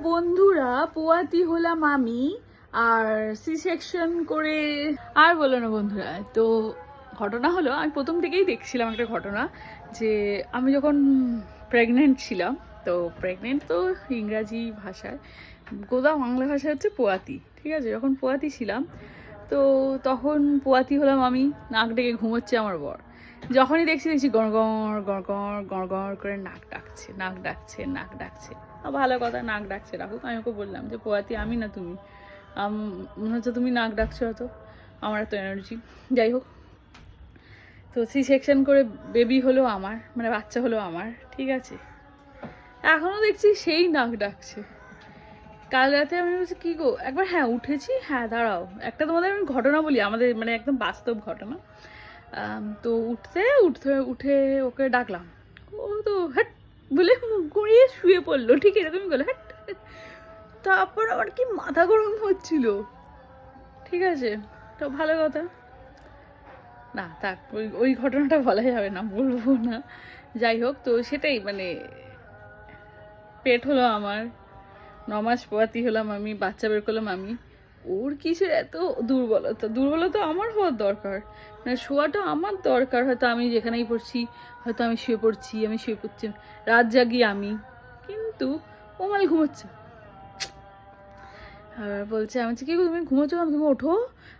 বন্ধুরা, পোয়াতি হলাম আমি। আর সি সেকশন করে আর বলো না বন্ধুরা। তো ঘটনা হলো, আমি প্রথম থেকেই দেখছিলাম একটা ঘটনা, যে আমি যখন প্রেগনেন্ট ছিলাম, তো প্রেগনেন্ট তো ইংরাজি ভাষায়, গোদা বাংলা ভাষায় হচ্ছে পোয়াতি, ঠিক আছে। যখন পোয়াতি ছিলাম, তো তখন পোয়াতি হলাম আমি। নাক ডেকে ঘুমোচ্ছে আমার বর। যখনই দেখছি গড়গড় গড়গড় গড়গড় করে নাক ডাকছে, নাক ডাকছে, নাক ডাকছে। ভালো কথা, নাক ডাকছে, রাখুক। আমি ওকে বললাম যে পোয়াতি আমি না তুমি, মনে হচ্ছে তুমি নাক ডাকছো, হয়তো আমার এত এনার্জি। যাই হোক, তো সি সেকশন করে বেবি হলো আমার, মানে বাচ্চা হলো আমার, ঠিক আছে। এখনও দেখছি সেই নাক ডাকছে। কাল রাতে আমি বলছি কী গো, একবার হ্যাঁ উঠেছি, হ্যাঁ দাঁড়াও একটা তোমাদের আমি ঘটনা বলি, আমাদের মানে একদম বাস্তব ঘটনা। তো উঠে ওকে ডাকলাম। ও তো হ্যাট বলে মুখ ঘুরিয়ে শুয়ে পড়লো, ঠিক এরকমই বলে হ্যাট। তারপর আমার কি মাথা গরম হচ্ছিল, ঠিক আছে। তো ভালো কথা না থাক, ওই ঘটনাটা বলা যাবে না, বলবো না। যাই হোক, তো সেটাই মানে পেট হলো আমার, 9 মাস পোয়াতি হলাম আমি, বাচ্চা বের করলাম আমি। ওর কিছু এত দুর্বলতা আমার হওয়ার দরকার, মানে শোয়াটা আমার দরকার। হয়তো আমি যেখানেই পড়ছি, হয়তো আমি শুয়ে পড়ছি, রাত জাগি আমি, কিন্তু ও মাল ঘুমোচ্ছে। আর বলছে, আমি কি তুমি ঘুমোচ্ছ না, তুমি ওঠো,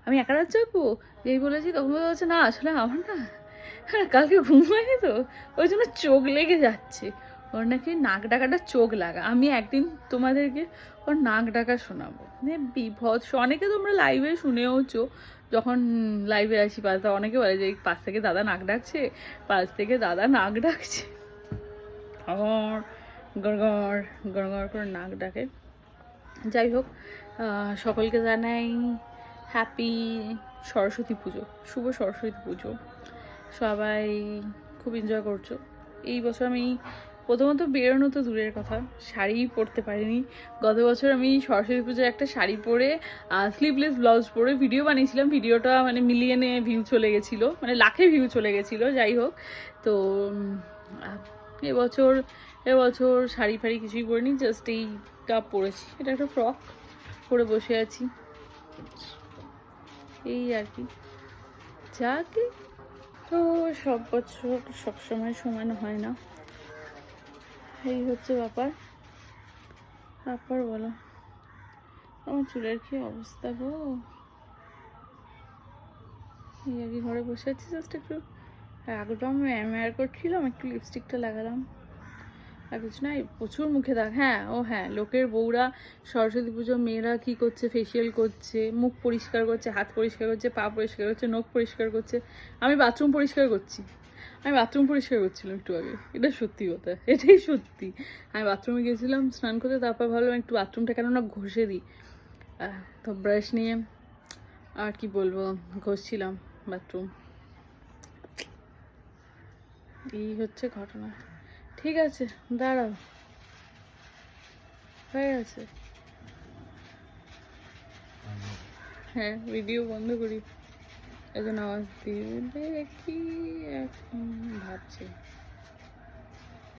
আমি একা রাত জাগবো। যেই বলেছি তখন বলছে না আসলে আমার না কালকে ঘুম হয়নি, তো ওই জন্য চোখ লেগে যাচ্ছে। ওর নাকি নাক ডাকাটা চোখ লাগা। আমি একদিন তোমাদেরকে ওর নাক ডাকা শোনাবো, বিভৎস। অনেকে তোমরা লাইভে শুনেওছো, যখন লাইভে আসি পাশে অনেকে বলে যে পাশ থেকে দাদা নাক ডাকছে, পাশ থেকে দাদা নাক ডাকছে, গড়গড় গড়গড় করে নাক ডাকে। যাই হোক, সকলকে জানাই হ্যাপি সরস্বতী পুজো, শুভ সরস্বতী পুজো। সবাই খুব এনজয় করছো। এই বছর আমি প্রথমত বেরোনো তো দূরের কথা, শাড়ি পরতে পারিনি। গত বছর আমি সরস্বতী পুজোর একটা শাড়ি পরে স্লিভলেস ব্লাউজ পরে ভিডিও বানিয়েছিলাম। ভিডিওটা মানে মিলিয়নে ভিউ চলে গেছিলো, মানে লাখে ভিউ চলে গেছিলো। যাই হোক, তো এবছর শাড়ি ফাড়ি কিছুই পরিনি, জাস্ট এইটা পরেছি। এটা একটা ফ্রক পরে বসে আছি, এই আর কি। যাকে তো সব বছর সবসময় সমান হয় না, এই হচ্ছে ব্যাপার। তারপর বলো, আমার চুলের কি অবস্থা গো। এই আর কি, ঘরে বসে আছি, জাস্ট একটু একদম ম্যার করছিলাম, একটু লিপস্টিকটা লাগালাম, আর কিছু না। প্রচুর মুখে দাগ। হ্যাঁ, লোকের বউরা সরস্বতী পুজো মেয়েরা কি করছে, ফেসিয়াল করছে, মুখ পরিষ্কার করছে, হাত পরিষ্কার করছে, পা পরিষ্কার করছে, নখ পরিষ্কার করছে। আমি বাথরুম পরিষ্কার করছিলাম একটু আগে। এটা সত্যি কথা, এটাই সত্যি। আমি বাথরুমে গেছিলাম স্নান করতে, তারপর ভাবলাম একটু বাথরুমটা কেননা ঘষে দিই। তো ব্রাশ নিয়ে আর কি বলবো, ঘষছিলাম বাথরুম। এই হচ্ছে ঘটনা। ঠিক আছে, দাঁড়াও, হয়ে গেছে। হ্যাঁ, ভিডিও বন্ধ করি, এখন আওয়াজ দিবে কি এখন ভাবছি।